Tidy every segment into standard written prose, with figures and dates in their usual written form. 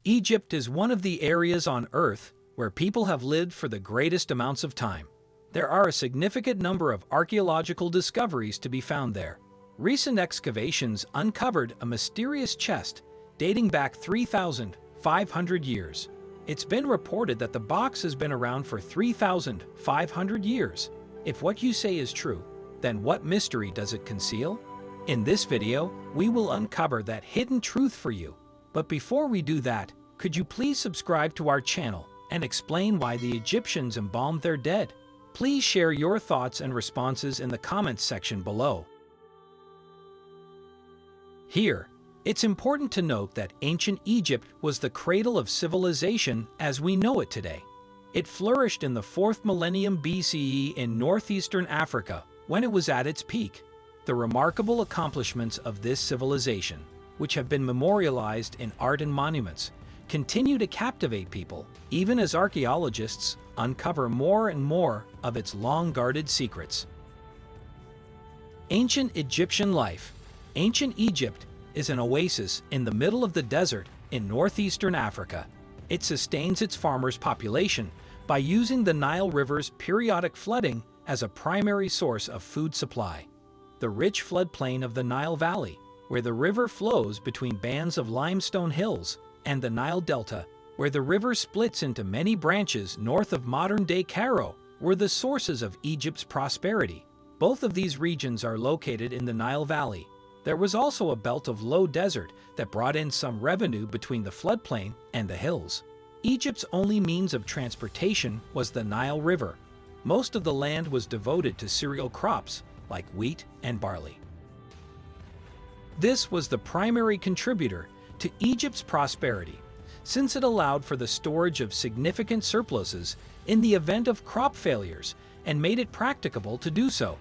Egypt is one of the areas on Earth where people have lived for the greatest amounts of time. There are a significant number of archaeological discoveries to be found there. Recent excavations uncovered a mysterious chest dating back 3,500 years. It's been reported that the box has been around for 3,500 years. If what you say is true, then what mystery does it conceal? In this video, we will uncover that hidden truth for you. But before we do that, could you please subscribe to our channel and explain why the Egyptians embalmed their dead? Please share your thoughts and responses in the comments section below. Here, it's important to note that ancient Egypt was the cradle of civilization as we know it today. It flourished in the 4th millennium BCE in northeastern Africa when it was at its peak. The remarkable accomplishments of this civilization, which have been memorialized in art and monuments, continue to captivate people, even as archaeologists uncover more and more of its long-guarded secrets. Ancient Egyptian life. Ancient Egypt is an oasis in the middle of the desert in northeastern Africa. It sustains its farmers' population by using the Nile River's periodic flooding as a primary source of food supply. The rich floodplain of the Nile Valley, where the river flows between bands of limestone hills, and the Nile Delta, where the river splits into many branches north of modern-day Cairo, were the sources of Egypt's prosperity. Both of these regions are located in the Nile Valley. There was also a belt of low desert that brought in some revenue between the floodplain and the hills. Egypt's only means of transportation was the Nile River. Most of the land was devoted to cereal crops like wheat and barley. This was the primary contributor to Egypt's prosperity, since it allowed for the storage of significant surpluses in the event of crop failures and made it practicable to do so.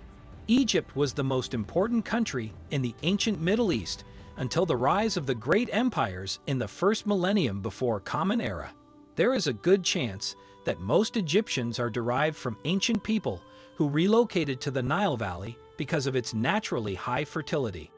Egypt was the most important country in the ancient Middle East until the rise of the great empires in the 1st millennium before Common Era. There is a good chance that most Egyptians are derived from ancient people who relocated to the Nile Valley because of its naturally high fertility.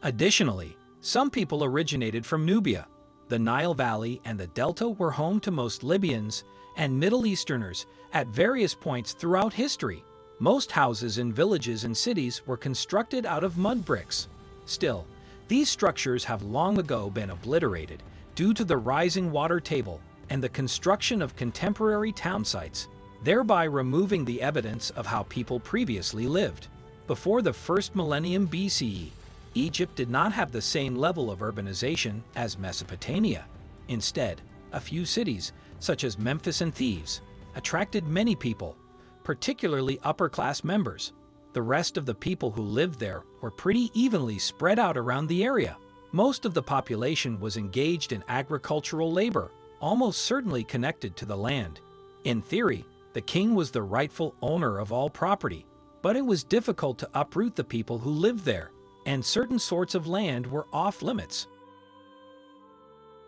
Additionally, some people originated from Nubia. The Nile Valley and the Delta were home to most Libyans and Middle Easterners at various points throughout history. Most houses in villages and cities were constructed out of mud bricks. Still, these structures have long ago been obliterated due to the rising water table and the construction of contemporary town sites, thereby removing the evidence of how people previously lived. Before the 1st millennium BCE, Egypt did not have the same level of urbanization as Mesopotamia. Instead, a few cities, such as Memphis and Thebes, attracted many people, particularly upper-class members. The rest of the people who lived there were pretty evenly spread out around the area. Most of the population was engaged in agricultural labor, almost certainly connected to the land. In theory, the king was the rightful owner of all property, but it was difficult to uproot the people who lived there, and certain sorts of land were off-limits.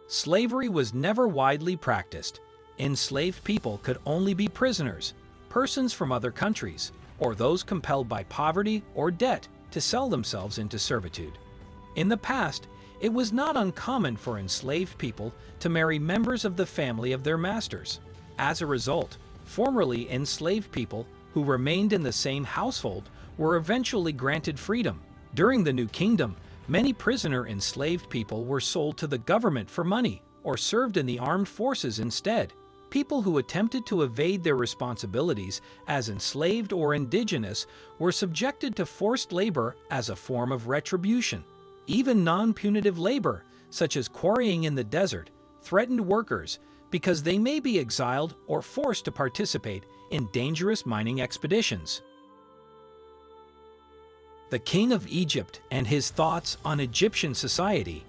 Slavery was never widely practiced. Enslaved people could only be prisoners, persons from other countries, or those compelled by poverty or debt to sell themselves into servitude. In the past, it was not uncommon for enslaved people to marry members of the family of their masters. As a result, formerly enslaved people who remained in the same household were eventually granted freedom. During the New Kingdom, many prisoner enslaved people were sold to the government for money or served in the armed forces instead. People who attempted to evade their responsibilities as enslaved or indigenous were subjected to forced labor as a form of retribution. Even non-punitive labor, such as quarrying in the desert, threatened workers because they may be exiled or forced to participate in dangerous mining expeditions. The King of Egypt and his thoughts on Egyptian society.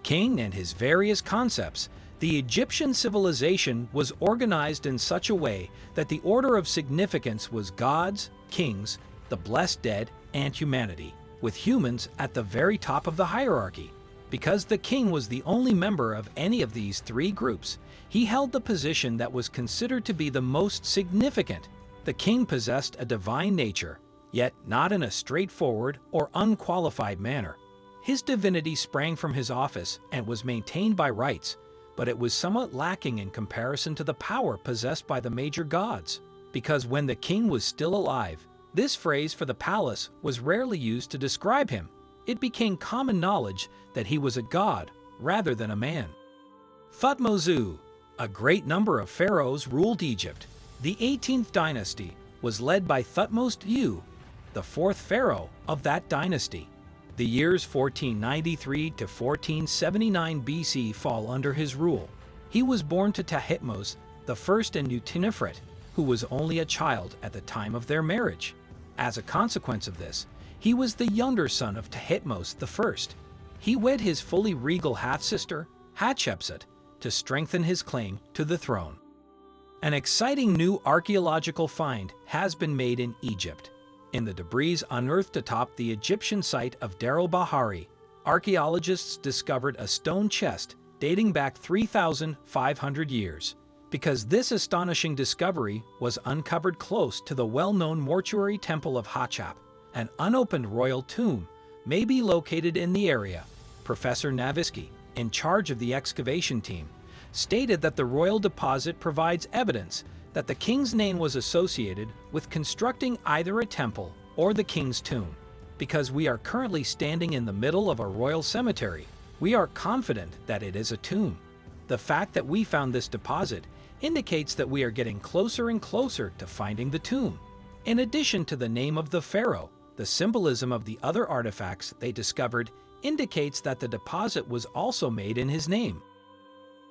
King and his various concepts. The Egyptian civilization was organized in such a way that the order of significance was gods, kings, the blessed dead, and humanity, with humans at the very top of the hierarchy. Because the king was the only member of any of these three groups, he held the position that was considered to be the most significant. The king possessed a divine nature, yet not in a straightforward or unqualified manner. His divinity sprang from his office and was maintained by rites, but it was somewhat lacking in comparison to the power possessed by the major gods. Because when the king was still alive, this phrase for the palace was rarely used to describe him. It became common knowledge that he was a god rather than a man. Thutmose II. A great number of pharaohs ruled Egypt. The 18th dynasty was led by Thutmose II, the fourth pharaoh of that dynasty. The years 1493 to 1479 BC fall under his rule. He was born to Thutmose I and Nutinifret, who was only a child at the time of their marriage. As a consequence of this, he was the younger son of Thutmose I. He wed his fully regal half-sister, Hatshepsut, to strengthen his claim to the throne. An exciting new archaeological find has been made in Egypt. In the debris unearthed atop the Egyptian site of Deir el-Bahari, archaeologists discovered a stone chest dating back 3,500 years. Because this astonishing discovery was uncovered close to the well-known mortuary temple of Hatshep, an unopened royal tomb may be located in the area. Professor Navisky, in charge of the excavation team, stated that the royal deposit provides evidence that the king's name was associated with constructing either a temple or the king's tomb. Because we are currently standing in the middle of a royal cemetery, we are confident that it is a tomb. The fact that we found this deposit indicates that we are getting closer and closer to finding the tomb. In addition to the name of the pharaoh, the symbolism of the other artifacts they discovered indicates that the deposit was also made in his name.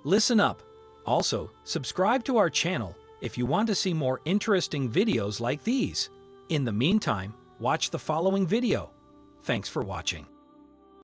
Listen up! Also, subscribe to our channel if you want to see more interesting videos like these. In the meantime, watch the following video. Thanks for watching.